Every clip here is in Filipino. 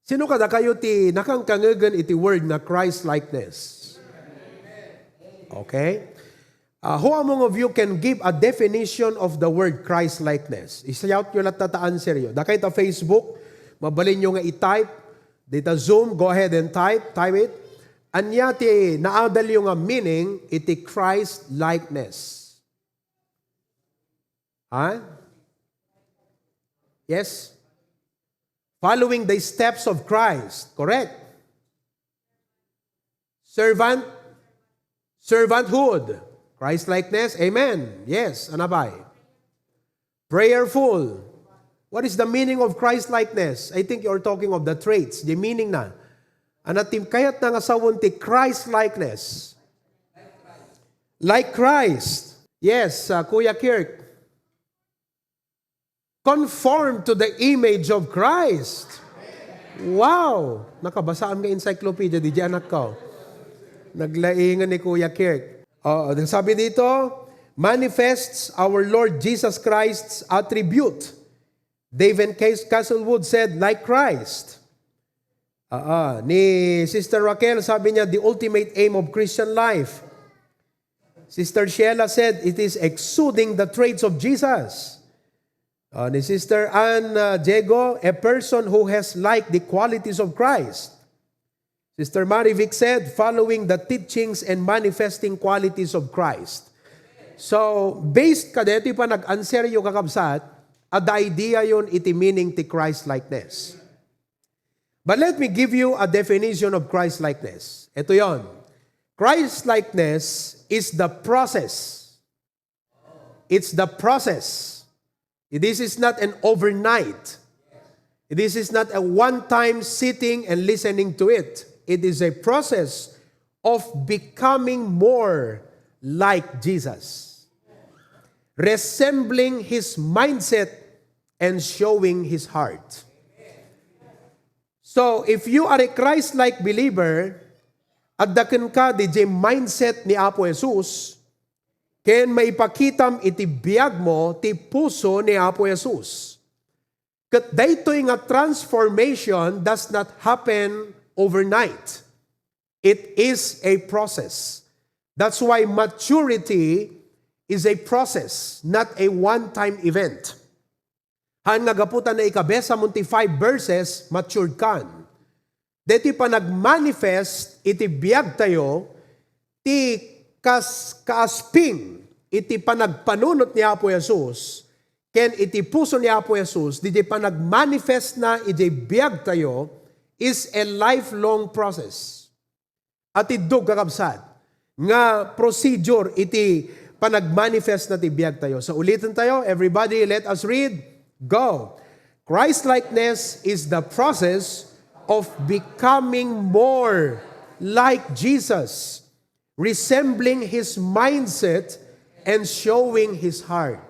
Sino kada kayo ti nakangkangagan iti word na Christ-likeness? Okay? Who among of you can give a definition of the word Christ-likeness? Isayaut nyo lahat tataan seryo. Da kayo ta Facebook, mabalin nyo nga i-type. Dita Zoom, go ahead and type it. Anya ti naadal yung meaning, iti Christ-likeness. Yes? Following the steps of Christ. Correct? Servanthood. Christ-likeness. Amen. Yes. Anabay. Prayerful. What is the meaning of Christ-likeness? I think you're talking of the traits. The meaning na. Anatim kayat na nga sawon ti Christ-likeness. Like Christ. Yes, Kuya Kirk. Conform to the image of Christ. Wow! Nakabasaan nga encyclopedia, di anak ko. Naglaingan ni Kuya Kirk. Sabi dito, manifests our Lord Jesus Christ's attribute. David Castlewood said, like Christ. Ni Sister Raquel, sabi niya, the ultimate aim of Christian life. Sister Sheila said, it is exuding the traits of Jesus. Ni Sister Ann Diego, a person who has like the qualities of Christ. Sister Marivic said, following the teachings and manifesting qualities of Christ. So, based ka dito pa nag-answer yung kakabsat, the idea yun iti meaning ti Christ-likeness. But let me give you a definition of Christ-likeness. Ito yon. Christ-likeness is the process. It's the process. This is not an overnight. This is not a one-time sitting and listening to it. It is a process of becoming more like Jesus. Resembling His mindset and showing His heart. So, if you are a Christ-like believer, at daken ka di mindset ni Apo Jesus, ken maipakitam iti biyag mo ti puso ni Apo Jesus. Kat daytoy nga transformation does not happen overnight. It is a process. That's why maturity is a process, not a one-time event. Han nga gaputan na ikabesa munti 5 verses, matured kan. Deti pa nagmanifest iti biyag tayo, ti kaasping iti panagpanunot ni Apo Jesus, ken iti puso ni Apo Jesus, di panagmanifest na iti biyag tayo, is a lifelong process. At idog kakabsat, nga procedure iti panagmanifest na iti biyag tayo. So ulitin tayo, everybody, let us read. Go. Christ-likeness is the process of becoming more like Jesus, resembling His mindset and showing His heart.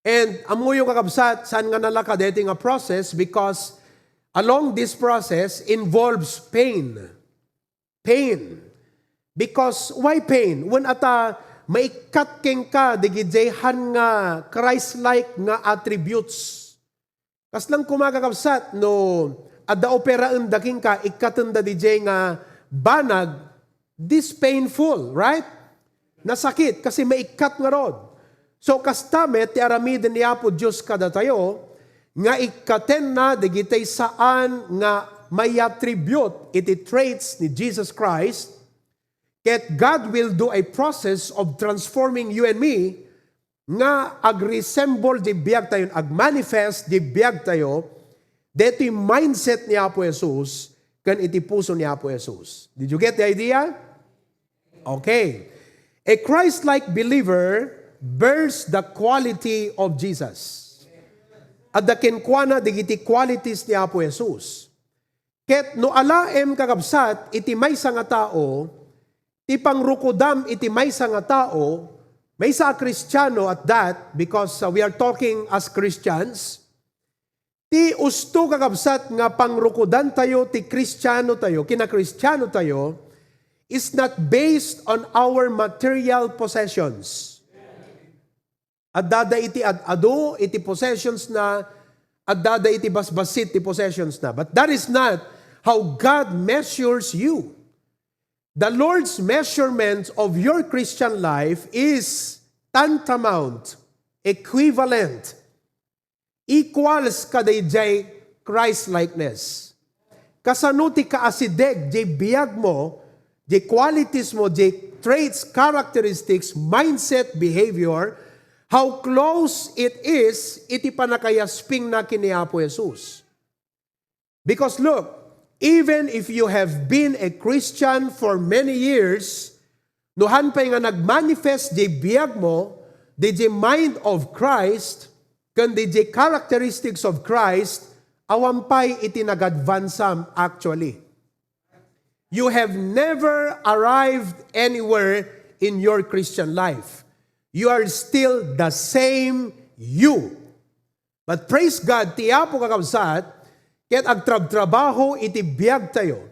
And amo yung kakabsat, saan nga nalaka dito nga process? Because along this process involves pain. Pain. Because why pain? When ata maikat king ka, digidjayhan nga Christ-like nga attributes. Kas lang kumakakabsat, no, ada operaan daking ka, ikatanda dijay nga banag, this painful, right? Nasakit kasi maikat nga rod. So kastamet, ti aramidin ni Apo Diyos kada tayo, nga ikaten na, digitay saan nga may attribute iti traits ni Jesus Christ, ket God will do a process of transforming you and me, nga ag-resemble di biyag tayo, ag-manifest di biyag tayo, dito yung mindset ni Apo Jesus, kan iti puso ni Apo Jesus. Did you get the idea? Okay. A Christ-like believer bears the quality of Jesus. At the kinkwana, digiti qualities ni Apo Jesus. Ket no alaem kakabsat, iti maysa nga tao, ti pangrukudam iti maysa nga tao, maysa a Kristiyano at that, because we are talking as Christians, ti usto kakabsat nga pangrukudan tayo, ti Kristiyano tayo, kina-Kristiyano tayo, is not based on our material possessions. At dada iti ado, iti possessions na at dada iti basbasit ti possessions na. But that is not how God measures you. The Lord's measurement of your Christian life is tantamount, equivalent, equals kadayjay Christ-likeness. Kasano ti kaasideg, jay biyag mo, jay qualities mo, jay traits, characteristics, mindset, behavior, how close it is, iti panakayasping na kini Apo Jesus. Because look, even if you have been a Christian for many years, nuhan pa'y nga nagmanifest di biyag mo, di mind of Christ, kundi di characteristics of Christ, awampay iti nag-advansam actually. You have never arrived anywhere in your Christian life. You are still the same you. But praise God, tiya po kakabsat, kaya't agtrab-trabaho iti biyag tayo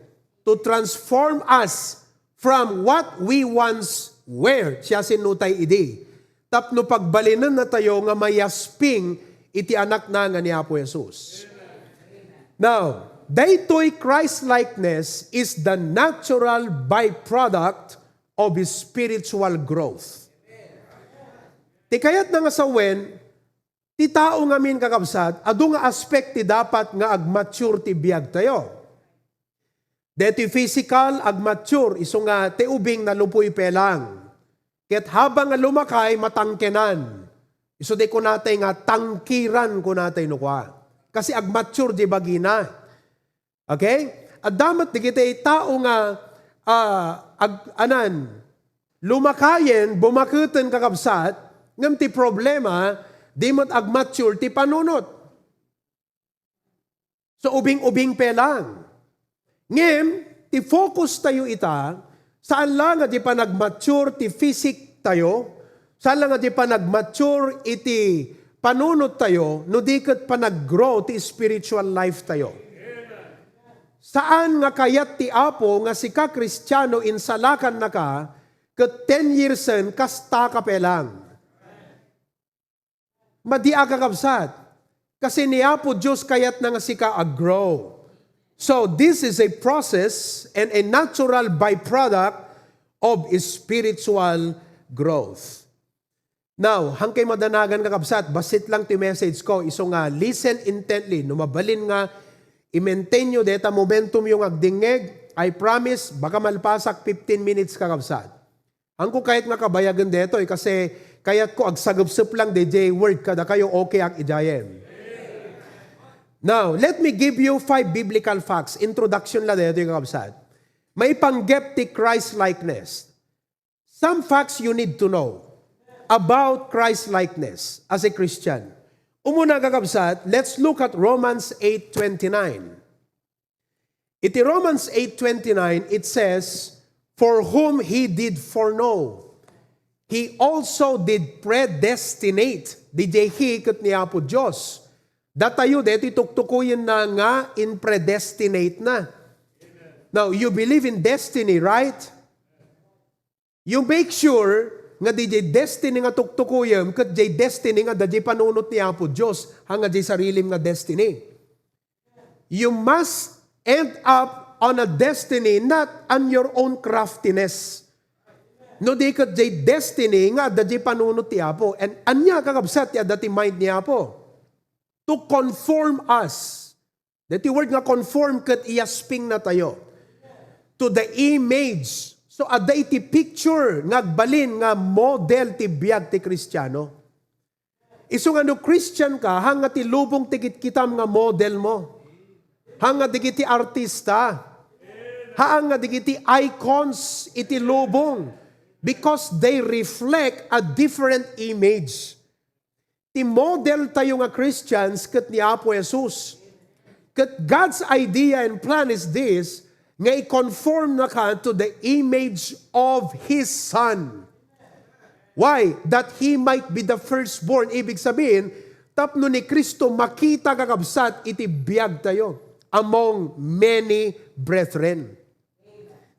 to transform us from what we once were. Siya sinutay idi. Tapno pagbalinan na tayo nga mayasping iti anak na nga ni Apo Jesus. Now, daytoy Christ-likeness is the natural byproduct of His spiritual growth. Ti kayat na nga sa wen, ti tao nga min kakabsat, adu nga aspect ti dapat nga ag-mature ti biyag tayo. Deti physical, ag-mature, iso nga ti ubing na lupoy pelang. Ket habang nga lumakay, matangkenan. Iso di ko natay nga tangkiran ko natay nukwa. Kasi ag-mature di bagina. Okay? At damat di kita tao nga lumakayen, bumakuten kakabsat, ngam ti problema, di mo't ag-mature ti panunot. So, ubing-ubing pe lang. Ngem, ti focus tayo ita, saan lang nga di pa nag-mature ti physic tayo, saan lang nga di pa nag-mature iti panunot tayo, no di kat pa nag-grow ti spiritual life tayo. Saan nga kayat ti Apo nga si ka Kristiyano insalakan na ka, kat 10 years kasta ka pe lang. Madi kakabsat. Kasi ni Apo Diyos kayat na nga sika grow. So this is a process and a natural byproduct of spiritual growth. Now, hangkay madanagan kakabsat, basit lang ti message ko, iso nga, listen intently, numabalin nga, i-maintain nyo deta momentum yung agdingeg, I promise, baka malpasak 15 minutes kakabsat. Ang ko kahit nga kabayagan deto, kasi kayat ko agsagupsup lang DJ word kada kayo okay ak ijayem. Now, let me give you 5 biblical facts. Introduction la dito yung kabsat. May panggep ti Christ-likeness. Some facts you need to know about Christ-likeness as a Christian. Umuna kakabsat, let's look at Romans 8:29. Iti Romans 8:29, it says, for whom He did foreknow, He also did predestinate. DJ He kat ni Apo Diyos. Datayo, deti tuktukuyin na nga in predestinate na. Now, you believe in destiny, right? You make sure nga DJ destiny nga tuktukuyin, kat DJ destiny nga DJ panunot ni Apo Diyos, hanga DJ sarilim nga destiny. You must end up on a destiny, not on your own craftiness. No di kat jay destiny nga da jay panunot ti Apo. And anya kakabsat ya dati mind ni Apo. To conform us. Dati word nga conform kat iasping na tayo. To the image. So ada iti picture ngagbalin nga model ti biag ti Kristiyano. Isu nga no Christian ka, hanga ti lubong tigit kitam nga model mo. Hanga digiti artista. Hanga digiti icons iti lubong. Because they reflect a different image. Ti model tayo nga Christians kat ni Apo Jesus. Kat God's idea and plan is this, nga i-conform na ka to the image of His Son. Why? That He might be the firstborn. Ibig sabihin, tapno ni Kristo makita kakabsat iti biyag tayo among many brethren.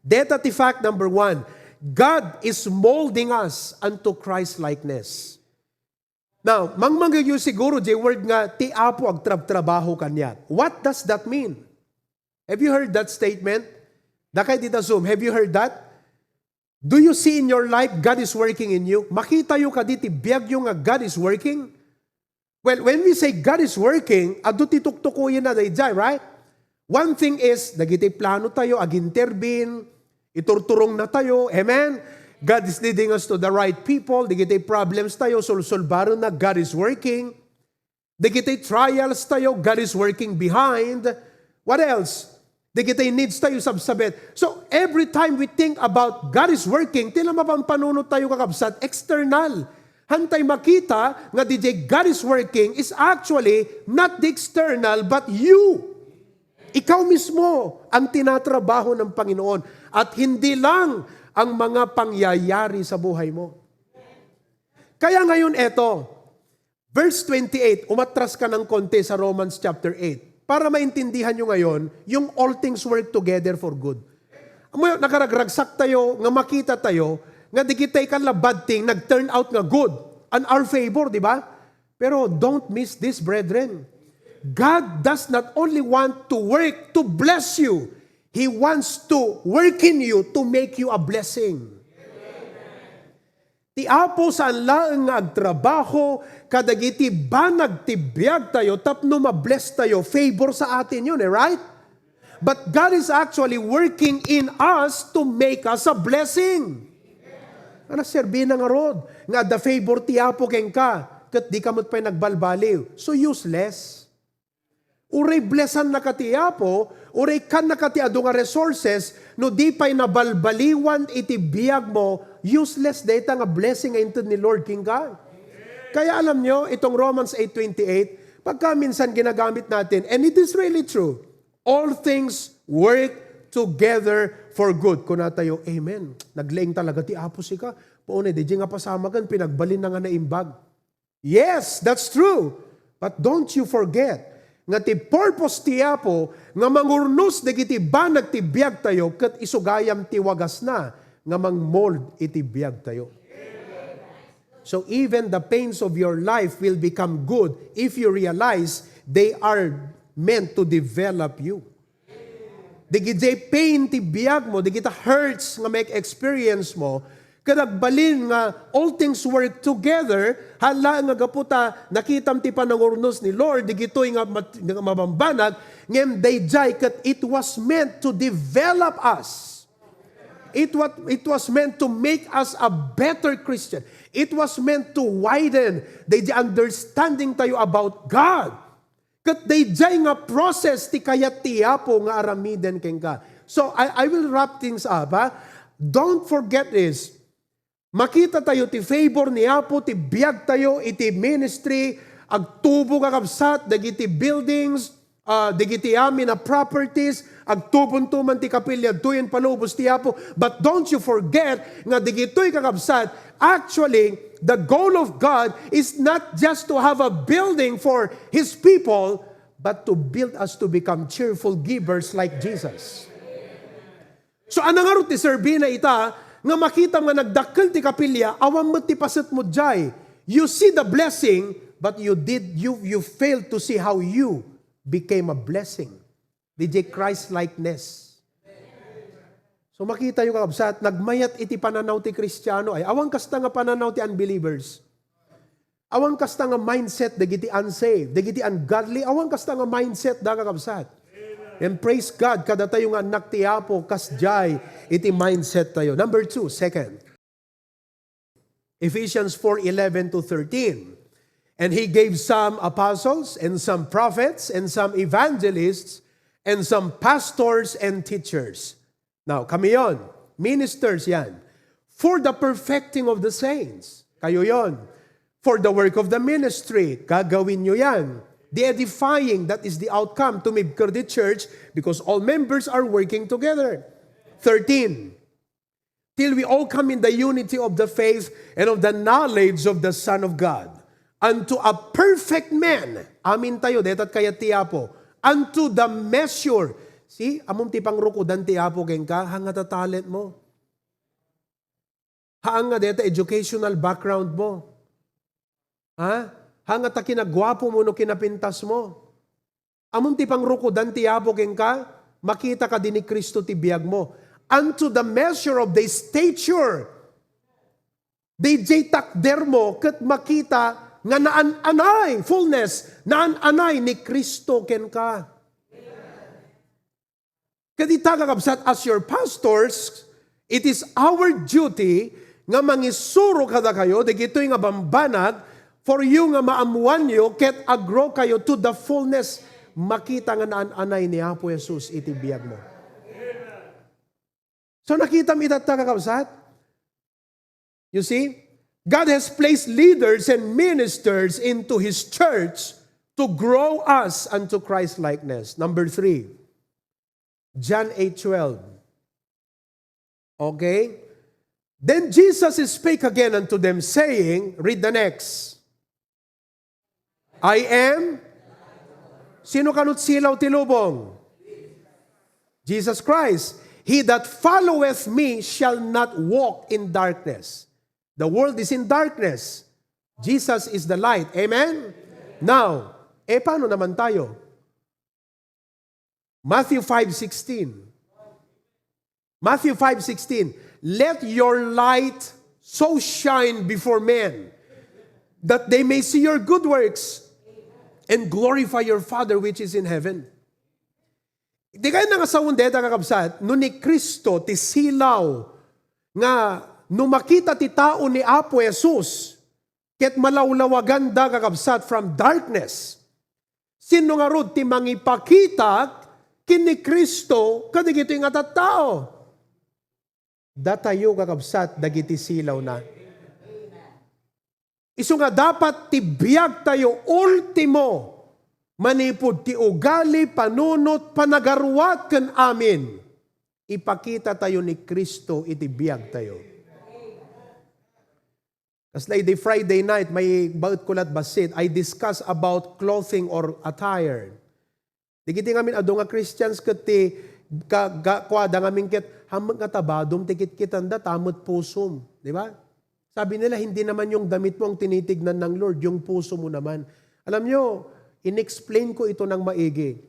Data ti fact number 1, God is molding us unto Christ-likeness. Now, mangmangyo siguro jay word nga ti Apo ag trabaho kanyat. What does that mean? Have you heard that statement? Dakay dita Zoom, have you heard that? Do you see in your life God is working in you? Makita yo kaditi biyag yo nga God is working? Well, when we say God is working, adu ti tuktukuyin na dayjay, right? One thing is, dagiti plano tayo, ag-intervene, iturturong na tayo, amen? God is leading us to the right people, dagiti problems tayo, solsolbaro na, God is working. Dagiti trials tayo, God is working behind. What else? Dagiti needs tayo sabsabit. So, every time we think about God is working, tila mapampanunod tayo kakabsat, external. Hantay makita nga DJ God is working is actually not the external, but you. Ikaw mismo ang tinatrabaho ng Panginoon at hindi lang ang mga pangyayari sa buhay mo. Kaya ngayon eto, verse 28, umatras ka ng konti sa Romans chapter 8 para maintindihan nyo ngayon yung all things work together for good. Nakaragragsak tayo, nga makita tayo, nga di kita'y bad thing, nag-turn out nga good, on our favor, di ba? Pero don't miss this, brethren. God does not only want to work to bless you, He wants to work in you to make you a blessing. Ti Apo saan laeng nga agtrabaho, kadagiti banag tibiyag tayo, tapno mabless tayo, favor sa atin yun, right? But God is actually working in us to make us a blessing. Ano serbi na nga rod, nga the favor ti Apo keng ka, kat di kamot pa'y nagbalbaliw, so useless. Uray blessan na kati Apo, uray kan na kati ado nga resources, no di pa'y nabalbaliwan iti biyag mo, useless data nga blessing into ni Lord King God. Kaya alam nyo, itong Romans 8:28, pagka minsan ginagamit natin, and it is really true, all things work together for good. Kung tayo, amen. Nagleeng talaga ti Apo sika. Paunay, di nga pasamagan, pinagbalin na nga na imbag. Yes, that's true. But don't you forget, nga ti purpose ti Apo, nga mangurnos dagiti banag ti biyag tayo, kat isugayam ti wagas na, nga mangmold iti biyag tayo. So even the pains of your life will become good if you realize they are meant to develop you. Digiti pain ti biyag mo, digiti hurts nga make experience mo, kadagbalin nga all things work together, hala nga gaputa, nakitam ti panangurnos ni Lord, digito'y nga mabambanag, ngem dayjay kat it was meant to develop us. It was meant to make us a better Christian. It was meant to widen the understanding tayo about God. Kat dayjay nga process ti kayat ti Apo nga aramiden keng ka. So I will wrap things up. Ha? Don't forget this. Makita tayo ti favor ni Apo, ti biyag tayo, iti ministry, agtubo kakabsat, dagiti buildings, dagiti amin na properties, agtubon-tuman ti kapilya, tuyen palubos ti Apo. But don't you forget, nga digito'y kakabsat, actually, the goal of God is not just to have a building for His people, but to build us to become cheerful givers like Jesus. So, anang ti Serbina ita, nga makita nga nagdakkel ti kapilya, awam mo ti paset mo jay. You see the blessing, but you failed to see how you became a blessing. DJ Christ-likeness. So makita yung kakabsat, nagmayat iti pananaw ti Kristiyano ay awang kasta nga pananaw ti unbelievers. Awang kasta nga mindset dagiti unsaved, dagiti ungodly, awang kasta nga mindset da kakabsat. And praise God, kada tayo nga anak ti Apo, kasjay, iti mindset tayo. Number 2, second. Ephesians 4:11-13. And He gave some apostles, and some prophets, and some evangelists, and some pastors and teachers. Now, kami yon, ministers yan. For the perfecting of the saints. Kayo yon. For the work of the ministry. Gagawin nyo yan. The edifying, that is the outcome to make the church because all members are working together. 13. Till we all come in the unity of the faith and of the knowledge of the Son of God. Unto a perfect man. Amin tayo, detat kaya tiyapo. Unto the measure. See, among tipang rukudan tiyapo keng ka, hanga ta talent mo. Hanga deta educational background mo. Ha? Hangat ta kinagwapo mo no kinapintas mo. Amon ti pangrukodan ti apo ken ka, makita ka din ni Kristo ti biag mo. Unto the measure of the stature, DJ takder mo, kat makita nga naan-anay, fullness, naan-anay ni Kristo ken ka. Kadita kakabsat, as your pastors, it is our duty nga mangisuro kada kayo, digito'y nga bambanag, for you nga maamuan nyo, ket agro kayo to the fullness, makita nga naan-anay ni Apo Jesus iti biyag mo. So nakita mo itata kakabsat? You see, God has placed leaders and ministers into His church to grow us unto Christ-likeness. Number 3, John 8:12. Okay? Then Jesus spake again unto them, saying, read the next. I am, sino kanut silaw tilubong? Jesus Christ. He that followeth me shall not walk in darkness. The world is in darkness. Jesus is the light. Amen? Now, paano naman tayo? Matthew 5:16. Matthew 5:16. Let your light so shine before men that they may see your good works and glorify your Father which is in heaven. Di kayo nangasawon deta kakabsat, no ni Kristo ti silaw nga no makita ti tao ni Apo Jesus ket malawlawagan da kakabsat from darkness. Sino nga rod ti mangipakita kini Kristo kadigito nga tattao. Datayo kakabsat dagiti silaw na. Isu nga dapat ti biyag tayo ultimo manipod ti ugali, panunot, panagarwat ken amin. Ipakita tayo ni Kristo iti biyag tayo. Kaslay di Friday night, may baut kulat basit, I discuss about clothing or attire. Digiti ngamin ado nga Christians ket ti kwada ngamin ket hamag nga tabadom tikit kitanda tamot pusom, di ba? Sabi nila hindi naman yung damit mo ang tinitignan ng Lord, yung puso mo naman. Alam nyo, inexplain ko ito ng maigi.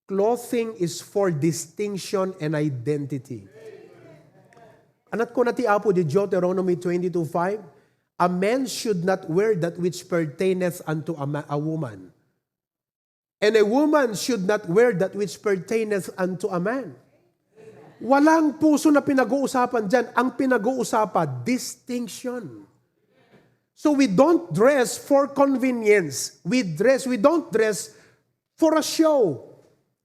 Clothing is for distinction and identity. Anat ko na ti Apo di Deuteronomy 22:5, a man should not wear that which pertaineth unto a woman. And a woman should not wear that which pertaineth unto a man. Walang puso na pinag-uusapan dyan. Ang pinag-uusapan, distinction. So we don't dress for convenience. We don't dress for a show.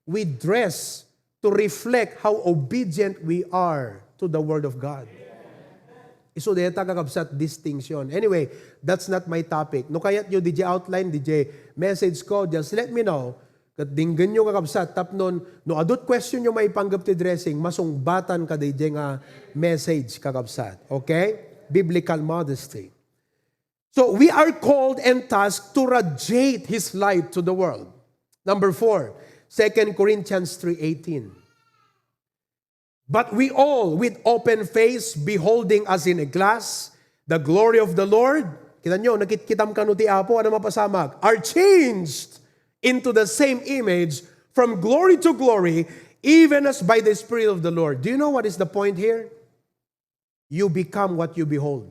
We dress to reflect how obedient we are to the Word of God. So deta kakabsat distinction. Anyway, that's not my topic. No kaya't nyo DJ outline, DJ message ko, just let me know. Kat dinggan nyo kakabsat, tapnon, no adot question nyo may panggap ti dressing, masungbatan ka DJ nga message kakabsat. Okay? Biblical modesty. So we are called and tasked to radiate His light to the world. Number 4, 2 Corinthians 3:18. But we all, with open face, beholding as in a glass, the glory of the Lord, kita nyo, nakitkitam ka no ti Apo, ano mapasamag, are changed into the same image from glory to glory, even as by the Spirit of the Lord. Do you know what is the point here? You become what you behold.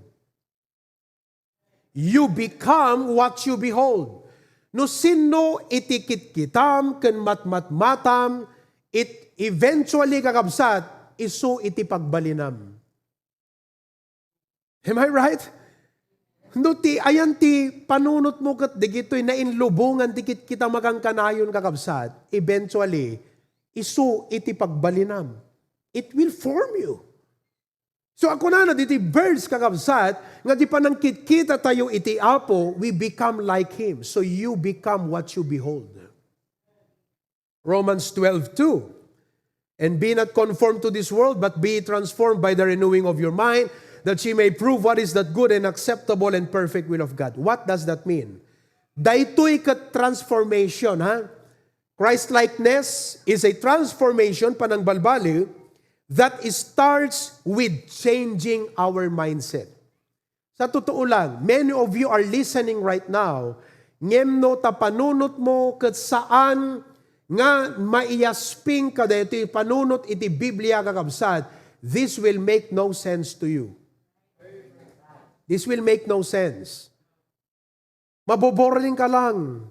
You become what you behold. No sino itikit-kitam, ken matmat-matam, it eventually kakabsat, isu iti pagbalinam. Am I right? No ti ayan ti panunot mo ket digitoy na inlubungan tikit kita magangkanayon kakabsat, eventually isu iti pagbalinam. It will form you. So ako na diti verse kakabsat nga di pa nang kita tayo iti Apo, we become like Him. So you become what you behold. Romans 12:2. And be not conformed to this world, but be transformed by the renewing of your mind, that ye may prove what is that good and acceptable and perfect will of God. What does that mean? Daytoy ket transformation, ha? Christ-likeness is a transformation, panang balbali, that starts with changing our mindset. Sa totoo lang, many of you are listening right now, ngem no tapanunot mo ket saan nga maiyasping kada iti panunot iti Biblia kakabsat, this will make no sense to you. This will make no sense. Maboboring ka lang.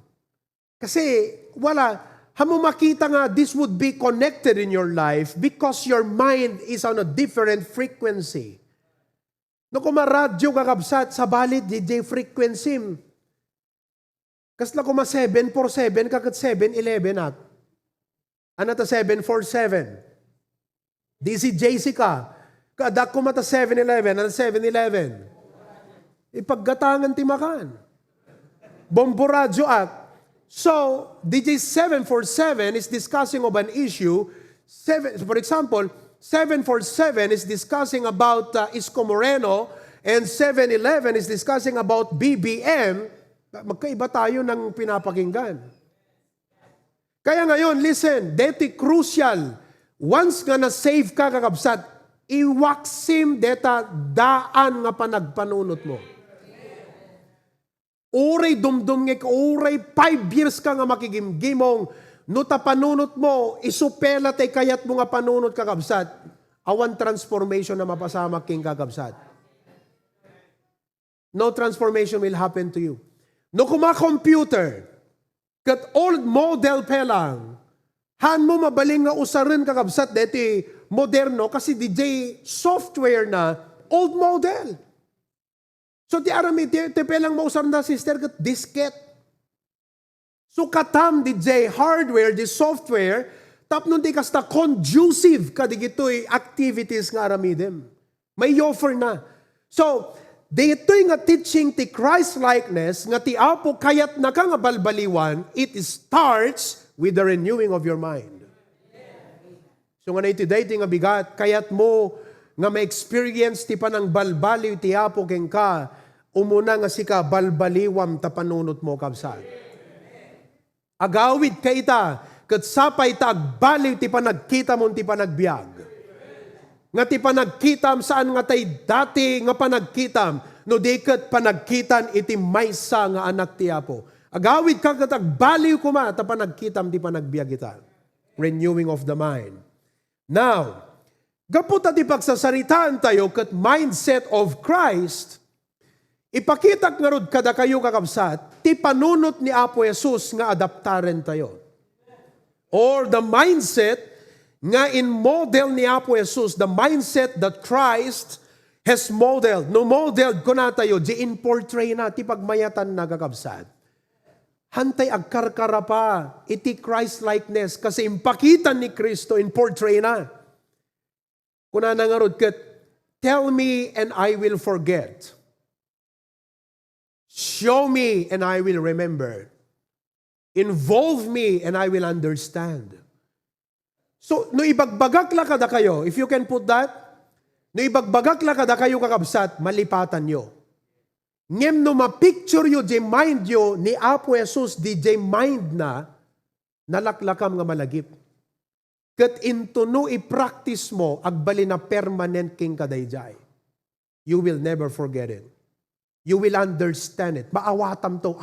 Kasi wala, hamo makita nga this would be connected in your life because your mind is on a different frequency. No kuma radyo kakabsat sa balit DJ frequency. Kasla kuma 747 kakat 711 at. Ano ta 747? DCJC ka. Kadak kuma ta 711. Ano 711? Ipaggatangan timakan. Bombo radyo at. So, DJ 747 is discussing of an issue. For example, 747 is discussing about Isko Moreno and 711 is discussing about BBM. Magkaiba tayo ng pinapakinggan. Kaya ngayon, listen, deti crucial. Once nga na-save ka kakabsat, iwaksim deta daan nga panagpanunot mo. Uray dumdum nga, uray 5 years ka nga makigimgimong, no tapanunot mo, isupela tay kayat mo nga panunot kakabsat, awan transformation na mapasama king kakabsat. No transformation will happen to you. No kuma-computer, kat old model pa lang, han mo mabaling nga usarin kakabsat, deti moderno, kasi DJ software na, old model. So ti arami, ti pelang mausar na sister kat disket. So katam DJ hardware, di software, tapnon di kasta conducive kadigito'y activities nga aramidem. May offer na. So, dito'y nga teaching ti Christ-likeness, nga ti apo kayat na ka nga balbaliwan, it starts with the renewing of your mind. So nga na iti dating nga bigat, kayat mo nga ma-experience ti panang balbaliw ti apo keng ka, umuna nga sika balbaliwam ta panunot mo kabsat. Agawid ka ita, kat sapay ta agbaliw ti panagkita mo ti panagbiag. Nga ti panagkitam saan nga tay dati nga panagkitam, no di kat panagkitan iti maysa nga anak ti apo. Agawid ka kat agbaliw kuma, ta panagkitam ti panagbiag ita. Renewing of the mind. Now, gapot ti pagsasaritaan tayo kat mindset of Christ, ipakitak nga rod kada kayo kakabsat, ti panunot ni Apo Jesus nga adaptaren tayo. Or the mindset nga in model ni Apo Jesus, the mindset that Christ has modeled. No modeled ko na tayo, di in portray na, ti pagmayatan na kakabsat. Hantay agkarkara pa, iti Christ-likeness, kasi impakitan ni Kristo in portray na. Kuna nangarod kat, tell me and I will forget. Show me and I will remember. Involve me and I will understand. So, no ibagbagak la kada kayo, if you can put that, no ibagbagak la kada kayo kakabsat, malipatan nyo. Ngem no mapicture yo, di mind yo, ni Apo Jesus, di mind na, nalaklakam nga malagip. Kat into no i-practice mo, agbali na permanent king kadayjay. You will never forget it. You will understand it. Maawatam to,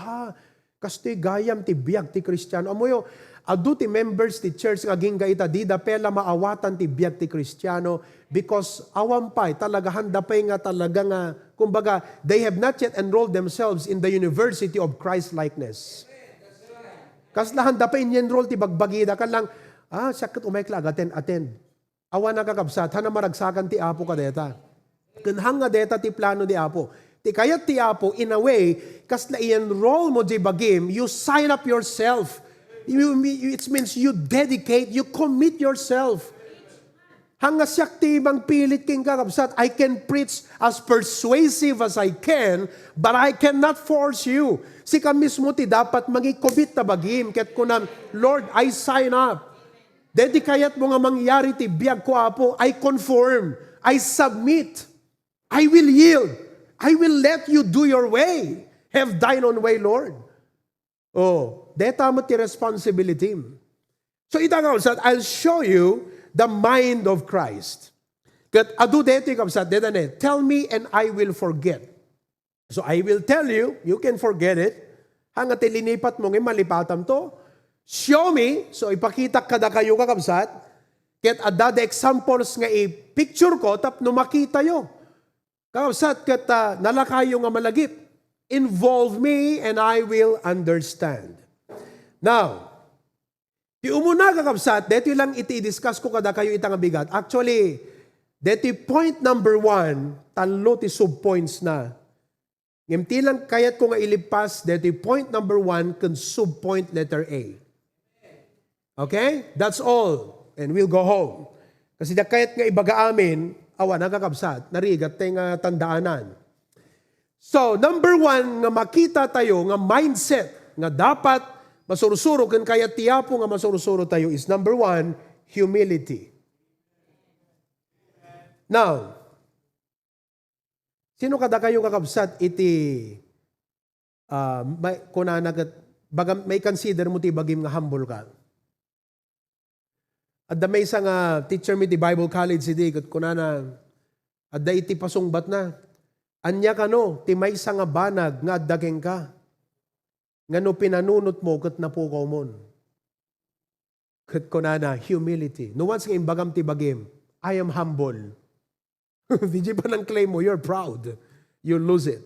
kastoy gayam ti biag ti Kristiyano. Amoyo, adu ti members ti church nga ginga di da pela maawatan ti biag ti Kristiyano because awampay, talaga handapay nga talaga nga, kumbaga, they have not yet enrolled themselves in the University of Christ-likeness. Kaslahan da pa in-enroll ti bagbagida ka lang, sakit umaykla, attend. Awa na kakabsat, hana maragsakan ti Apo ka deta. Kanhang nga deta ti plano di Apo. Ti kayat ti Apo, in a way, kasla i-enroll mo di bagim, you sign up yourself. It means you dedicate, you commit yourself. Hanga siyak ti bang pilit king kakabsat, I can preach as persuasive as I can, but I cannot force you. Sika mismo ti dapat mangikobit na bagim, ket kunan, Lord, I sign up. Dedi kayat mo nga mangyari ti biag ko Apo, I conform, I submit, I will yield, I will let you do your way. Have thine own way, Lord. Deta mo ti responsibility. So itangawsat, I'll show you the mind of Christ. Kat adu deti kapsat, tell me and I will forget. So I will tell you, you can forget it. Hangat ilinipat mo ngayon, malipatam to. Show me, so ipakita kada kayo kakabsat, ket adda examples nga i-picture ko, tap no makita yo. Kakabsat, ket nalakayo nga malagip. Involve me and I will understand. Now, di umuna kakabsat, dito lang iti-discuss ko kada kayo itang bigat. Actually, dito point number 1, talo ti subpoints na. Ngimti lang kayat ko nga ilipas, dito point number 1, kan subpoint letter A. Okay? That's all. And we'll go home. Kasi kayat nga ibaga amin, awa nakakabsat, narigat tayo nga tandaanan. So, number 1, nga makita tayo, nga mindset, nga dapat masurusuro, kan kaya tiyapo nga masurusuro tayo is number 1, humility. Now, sino kada kayo kakabsat iti may consider mo ti bagim nga humble ka? At da may isang teacher mi ti Bible College iti kat kunana at da iti pasungbat na anya ka no ti may isang banag nga addageng ka nga no pinanunot mo kat napukaw mon. Kat kunana humility. No once nga imbagam ti bagim, I am humble. Di pa nang claim mo, you're proud. You lose it.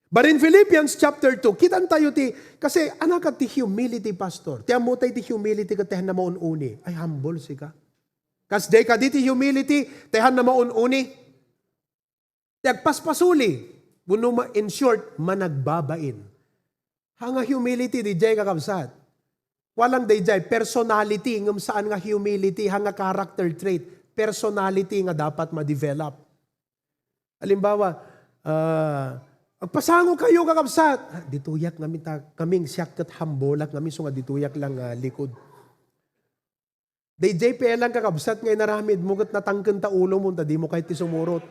But in Philippians chapter 2, kitan tayo kasi anak ti humility, pastor. Ti amutay ti humility ka tehan na maununi. Ay, humble si ka. Kas day ka di ti humility, tehan na maununi. Tiagpaspasuli. Buno in short, managbabain. Hanga humility, di jay kakabsat. Walang di jay, personality, ngam saan nga humility, hanga character trait, personality nga dapat ma-develop. Halimbawa, agpasango kayo kakabsat. Dituyak kaming siyak kat hambolak kami so nga dituyak lang likod. Day JPL lang kakabsat ngay naramid mo kat natangken ta ulo mo di mo kahit ti sumurot.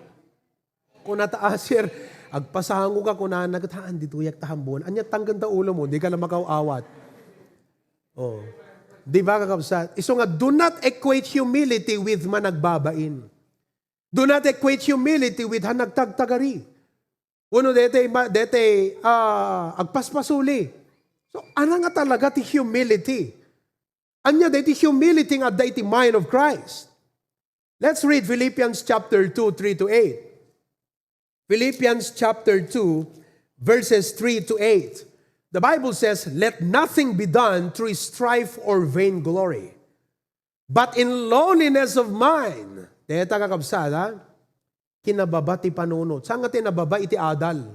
Kung nataasir, agpasango ka kung nanagat haan dituyak ta hambol. Anya tangken ta ulo mo, di ka lang makaawat. Oh. Di ba kakabsat? Iso nga, do not equate humility with managbabain. Do not equate humility with hanagtagtagari. Uno, dete agpaspasuli. So, ano nga talaga ti humility? Anya dete humility nga dete mind of Christ. Let's read Philippians chapter 2, 3-8. Philippians chapter 2, verses 3-8. The Bible says, let nothing be done through strife or vainglory, but in lowliness of mind. Deta kakabsada, kinababa ti panunot. Saan nga tinababa iti adal?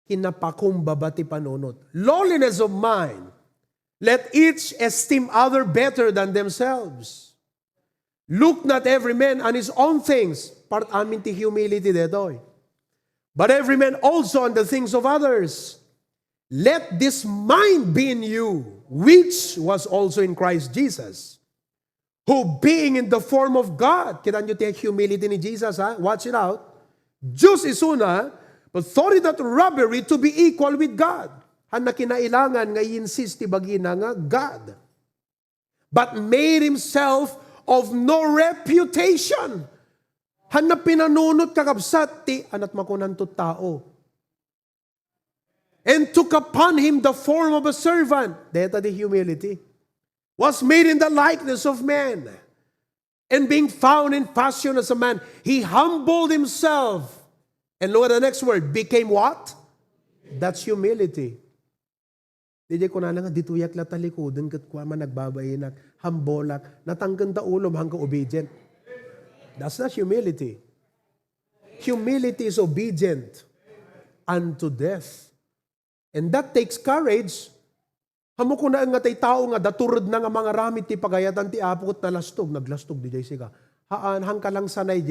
Kinapakumbaba ti panunot. Lowliness of mind. Let each esteem other better than themselves. Look not every man on his own things. Part amin ti humility detoy. But every man also on the things of others. Let this mind be in you, which was also in Christ Jesus, who being in the form of God, kita nyo take humility ni Jesus, ha? Watch it out. Diyos isuna, but thought it not robbery to be equal with God. Han na kinailangan nga insist ibagina nga God. But made himself of no reputation. Han na pinanunot kakabsat ti anat makunantot tao. And took upon him the form of a servant. Deta the humility. Was made in the likeness of man. And being found in fashion as a man, he humbled himself. And look at the next word. Became what? That's humility. Hindi ko na lang, dituyak la talikodan kat kwa man nagbabayinak, hambolak, natanggan ta ulo hanggang obedient. That's not humility. Humility is obedient unto death. And that takes courage. Hamo ko na nga tay tao nga daturod na nga mga ramit ti pagayatan ti apot na lastog, naglastog di Jessica. Haan hang ka lang sanay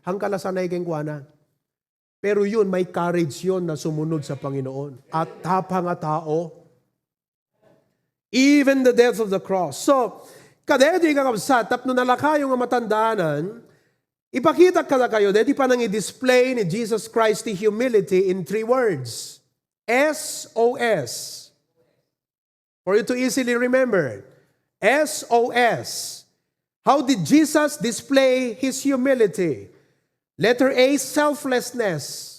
hang ka lang sanay keng kuana. Pero yun may courage yun na sumunod sa Panginoon at tapang nga tao. Even the death of the cross. So, kadedi kakabsat, tapno nalakayo nga matandaanan, ipakita kada kayo, deti pa nang i-display ni Jesus Christ the humility in 3 words. SOS. For you to easily remember. SOS. How did Jesus display his humility? Letter A, selflessness.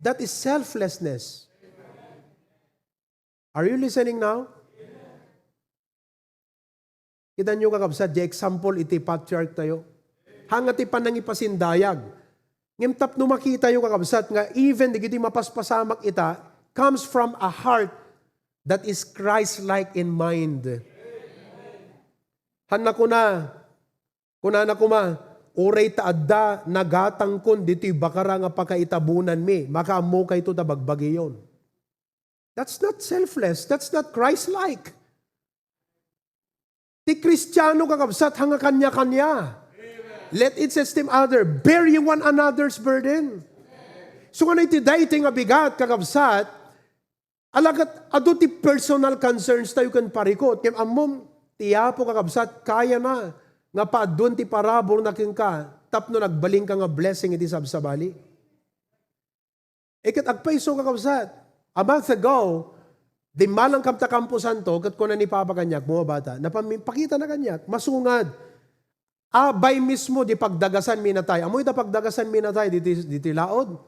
That is selflessness. Are you listening now? Kita nyo kakabsat, di example iti patriarch tayo. Hangat ipan nang ipasindayag. Ngimtap no makita yung kakabsat nga even digiti mapaspasamak ita comes from a heart that is Christ-like in mind. Hanna ko na, kunana ko ma, uray taadda nagatangkon dito'y bakara nga pakaitabunan mi, makaamo kay ito tabagbagi yon. That's not selfless. That's not Christ-like. Ti Kristiyano kakabsat, hanga kanya-kanya. Let each esteem other. Bear ye one another's burden. So kung iti dahiting nga bigat kakabsat, alagat ado ti personal concerns tayo kan parikot. Kaya amom, tiyapo kakabsat, kaya na. Nga pa doon ti parabor na kin ka, tapno nagbaling ka nga blessing iti sabsabali. Ikat agpaiso kakabsat. A month ago, di malang kamta kampusan to, kat ko na ni Papa kanyak, mga bata, napakita na kanyak, masungad. Abay mismo di pagdagasan minatay. Amoy da pagdagasan minatay diti laod.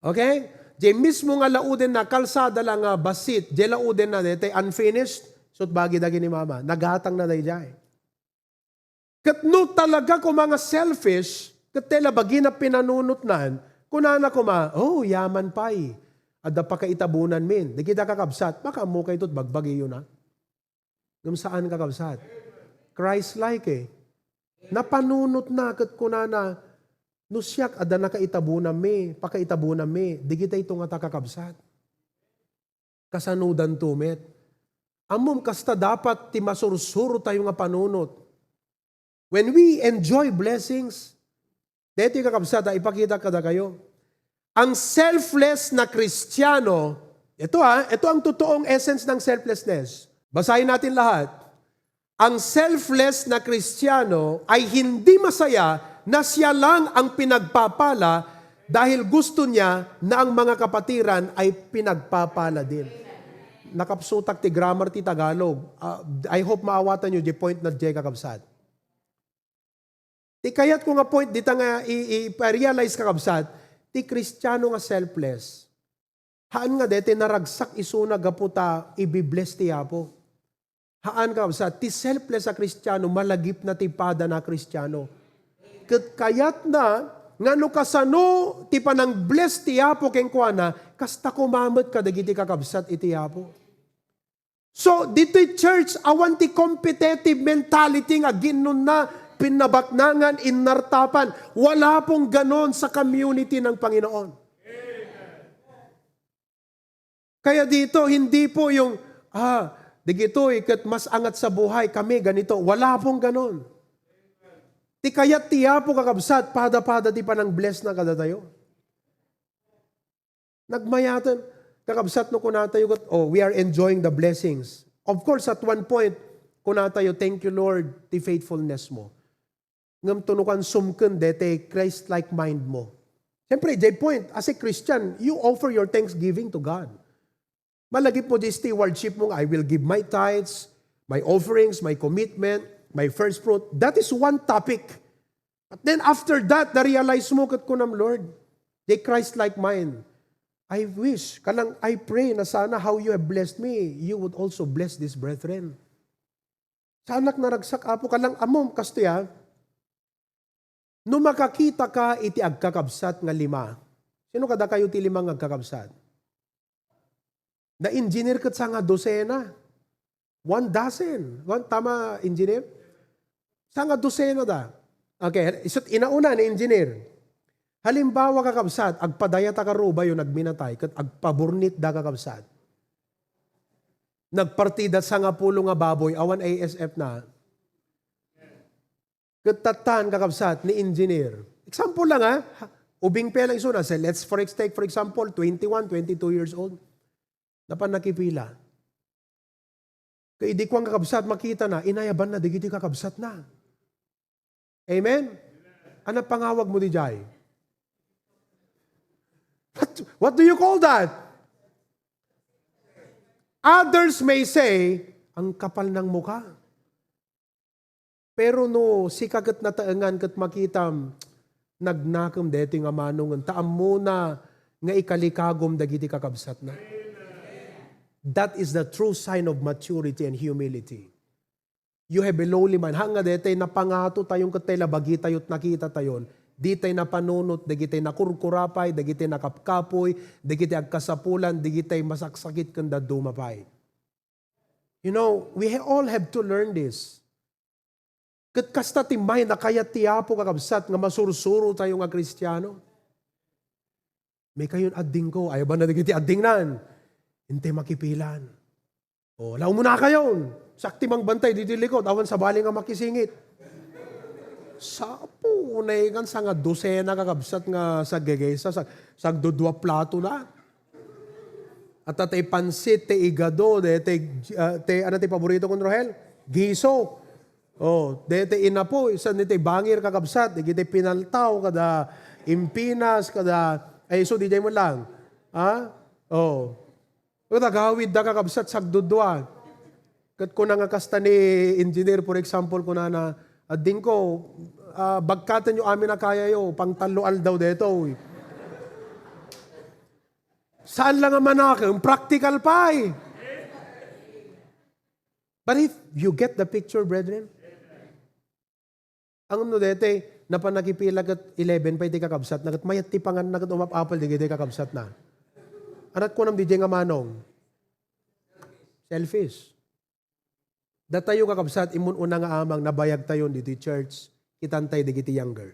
Okay? Di mismo nga lauden na kalsada lang nga basit. Di lauden na dito unfinished. Sut bagi dagi ni mama. Nagatang na day jay. Kat no talaga ko mga selfish, kat tela bagi na pinanunot nan, kunana ko ma, oh yaman pay. Adda pa kaitabunan min. Di kita kakabsat. Baka mo kayo to't bagbagi yun ha. Ngam saan kakabsat? Christ-like eh. Napanunot na kat kunana nusyak ada nakaitabunan me, pakaitabunan me, di kita ito nga takakabsat. Kasanudan tumet. Amom kasta dapat ti masursuro tayo nga panunot. When we enjoy blessings, dito yung kakabsat, ipakita kada kayo. Ang selfless na Kristiyano, ito ang totoong essence ng selflessness. Basahin natin lahat. Ang selfless na Kristiyano ay hindi masaya na siya lang ang pinagpapala dahil gusto niya na ang mga kapatiran ay pinagpapala din. Nakapsutak ti grammar ti Tagalog. I hope maawatan nyo di point na di kakabsat. Ti kayat ko nga point dita nga i-realize kakabsat, ti Kristiyano nga selfless. Haan nga dete naragsak isuna gaputa ibibless ti Apo. Haan ka sa ti selfless sa Kristiyano, malagip na tipada na Kristiyano. Kayat na, nga no kasano, ti panang bless ti Apo keng kuana, kasta kumamat ka dagiti kakabsat iti Apo. So, dito'y church, awan ti competitive mentality nga ginon na, pinabaknangan, inartapan. Wala pong ganon sa community ng Panginoon. Kaya dito, hindi po yung, digito ikat mas angat sa buhay kami ganito. Wala pong ganon. Ti kayat tiya po kakabsat, pada-pada ti panang bless na kada tayo. Nagmayatan, kakabsat no kunatayo, we are enjoying the blessings. Of course, at one point, kunatayo, thank you Lord, ti faithfulness mo. Ngam tunukan sumken dete Christ-like mind mo. Siyempre, jay point, as a Christian, you offer your thanksgiving to God. Malagip mo di stewardship mo, I will give my tithes, my offerings, my commitment, my first fruit. That is one topic. But then after that, na-realize mo kat kunam, Lord, the Christ-like mind. I wish, I pray na sana how you have blessed me, you would also bless this brethren. Sa anak naragsak apo, amom, kastoya, no makakita ka iti agkakabsat nga 5. Sino kada kayo ti 5 agkakabsat? Na-engineer kat sa nga 12. 1 dozen. Tama, engineer? Sa nga 12 da. Okay, isot inauna na engineer. Halimbawa kakabsat, agpadaya ta karuba yung nagminatay, kat agpaburnit da kakabsat. Nagpartida sa nga pulo nga baboy, awan ASF na. Katatan kakabsat ni engineer. Example lang ubing pelang iso na. Let's take for example, 21, 22 years old. Napan nakipila. Kaya di ko ang kakabsat makita na, inayaban na, digiti kakabsat na. Amen? Ano pangawag mo di jay? What do you call that? Others may say, ang kapal ng mukha. Pero no, si kagat na taangan kat makitam, nagnakam deti nga manungan, taam muna, nga ikalikagom dagiti kakabsat na. That is the true sign of maturity and humility. You have a lowly mind. Hanga detay napangato tayong katay labagi tayo't nakita tayon. Di tayo napanunot, di kitay nakurkurapay, di kitay nakapkapoy, di kitay agkasapulan, di kitay masaksakit kanda dumapay. You know, we all have to learn this. Kat kasta timay na kaya tiyapo kakabsat nga masursuro tayo nga Kristiyano. May kayon adding ko, ayaw ba na di kitay adding nan? Hindi makipilan. O, lao mo na kayon. Sakti mang bantay, dito likod, awan sa bali nga makisingit. Sapo, unay kan sa nga dosena kakabsat nga sa gegesa, sa dudwa plato na. At tatay pansit, te igado, ano te paborito kong Rohel? Giso. Oh, te inapo, isa ni te bangir kakabsat, di te pinaltaw, kada impinas, kada, ay so di mo lang. Ha? Oh. O tagawid da kakabsat sa dudwa. Kat ko na nga kasta ni engineer, for example, ko na ading ko, bagkatan nyo amin na kaya yo, pang talual daw dito. Saan lang ang manakang? Practical pa eh. But if you get the picture, brethren, ang ano dete, napanakipila kat 11 pa iti kakabsat, nakat mayat tipangan nakat umapapal, di iti kakabsat na. Anat ko nam di nga manong. Selfish. Datayo kakabsat, imun una nga amang nabayag tayo dito church, kitantay digiti younger.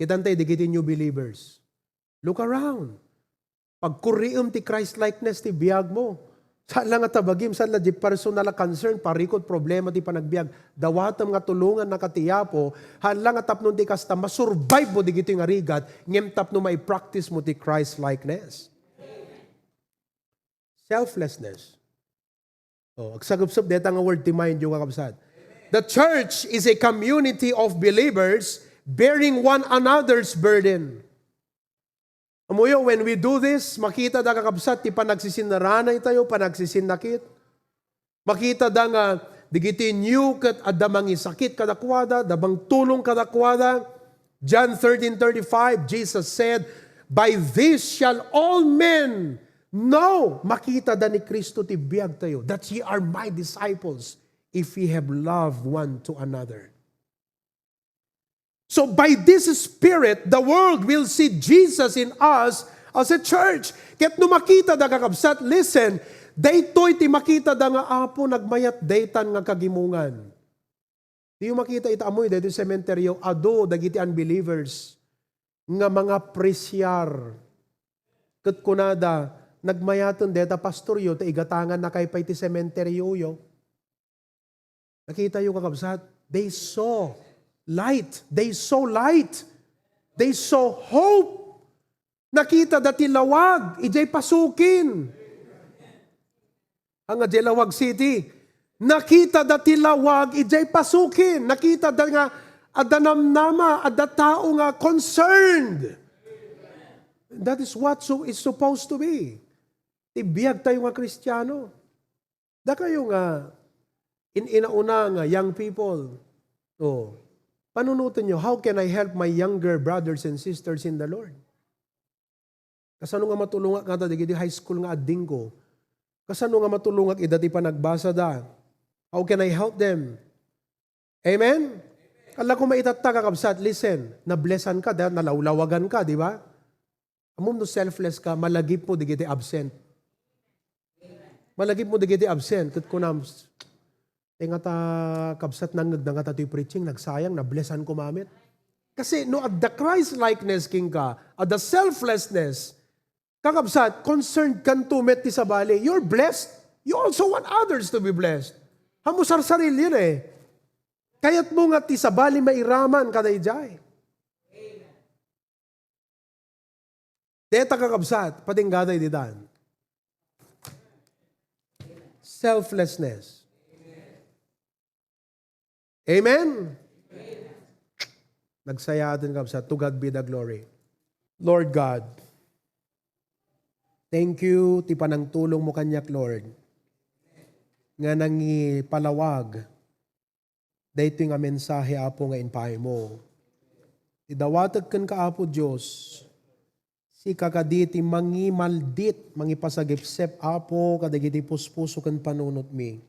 Kitantay digiti new believers. Look around. Pagkurium ti Christ-likeness ti biyag mo. Saan lang nga tabagim, saan lang di personal concern, parikot problema ti panagbiag. Dawatam nga tulungan na katiyapo, haan lang nga tapnon ti kasta, masurvive mo digiti nga rigat, ngem tapno may practice mo ti Christ-likeness. Selflessness. Oh, agsagup-sup deta nga word ti mind yung kakabsat. The church is a community of believers bearing one another's burden. Amuyo, when we do this, makita da kakabsat, ti panagsisinnaranay tayo, panagsisinakit. Makita da nga, digiti new kat adamang isakit kadakwada, dabang tulong kadakwada. John 13:35, Jesus said, by this shall all men know, makita da ni Kristo ti biyag tayo, that ye are my disciples, if ye have love one to another. So by this Spirit, the world will see Jesus in us as a church. Ket no makita da kakabsat, listen, daytoy ti makita da nga apo nagmayat daytan nga kagimungan. Di yung makita itaamoy daytoy sementeryo, ado dagiti unbelievers nga mga presyar. Ket kunada, nagmayaton deta pastoryo, ta igatangan na kay pay ti sementeryo yo. Nakita yung kakabsat, they saw light. They saw light. They saw hope. Nakita dati lawag, ijay pasukin. Ang ijay lawag city. Nakita dati lawag, ijay pasukin. Nakita da nga, adanamnama, adatao nga concerned. That is what is supposed to be. Tibiyag tayo nga Kristiyano. Da kayo nga, inauna nga, young people. Oh, panunutin nyo, how can I help my younger brothers and sisters in the Lord? Kasano nga matulungak nga ta, digiti high school nga adding ko. Kasano nga matulungak idati pa nagbasa da. How can I help them? Amen? Kala ko maitatta kakabsat, listen, nablessan ka, dahil nalawlawagan ka, di ba? Amom no selfless ka, malagip mo digiti absent. Malagip mo digiti absent. Kat kunam, nga ta kabsat nang nagdanga ta preaching, nagsayang, nablessan ko mamit. Kasi no, at the Christ-likeness king ka, at the selflessness, kakabsat, concerned kan tumit ti sabali, you're blessed. You also want others to be blessed. Hamusar sarili yun eh. Kaya't mo nga ti sabali mairaman kadayjay. Deta kakabsat, patinggaday didan. Selflessness. Amen? Nagsaya atin kabsat. To God be the glory. Lord God, thank you ti panang tulong mo kanyak, Lord. Nga nangi palawag. Dahito nga mensahe apo nga inpahe mo. Idawatag kan ka apo Diyos. Si kakaditi mangimaldit, mangipasagipsep, Apo, kadagiti puspuso kan panunot mi.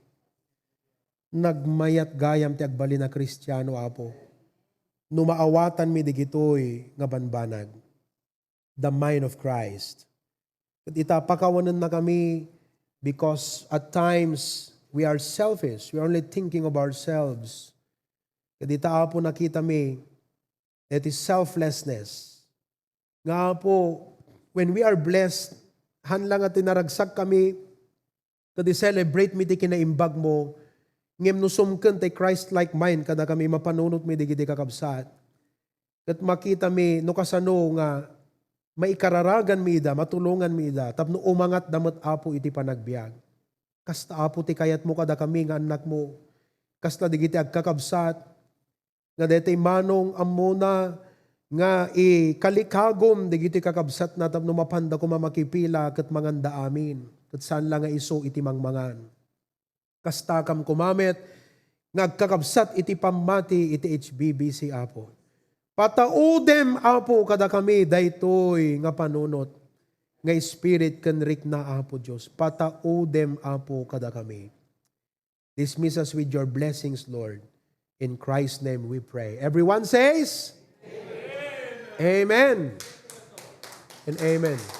Nagmayat gayam ti agbali na Kristiyano, Apo. Numaawatan mi digitoy nga banbanag. The mind of Christ. At itapakawanan na kami because at times we are selfish. We are only thinking of ourselves. Kadita, Apo, nakita mi, that is selflessness. Nga po, when we are blessed, hanlang at tinaragsak kami, kadi celebrate mi ti kinaimbag mo, ngem no sumken ti Christ-like mind, kada kami mapanunot mi digiti kakabsat. At makita mi, no kasano nga, maikararagan mi ida, matulungan mi ida, tapno umangat damat, Apo, iti panagbiag. Kasta, Apo, ti kayat mo kada kami nga anak mo, kasta digiti agkakabsat, nga deti manong amuna, nga kalikagom digiti kakabsat na tapno mapanda ko mamakipila ket manganda amin. Ket saan lang nga iso iti mangmangan. Kastakam kumamit ngagkakabsat iti pamati iti HBBC, Apo. Pataudem, Apo, kada kami daytoy nga panunot nga spirit ken rikna, Apo Dios. Pataudem, Apo, kada kami. Dismiss us with your blessings, Lord. In Christ's name we pray. Everyone says, Amen and amen.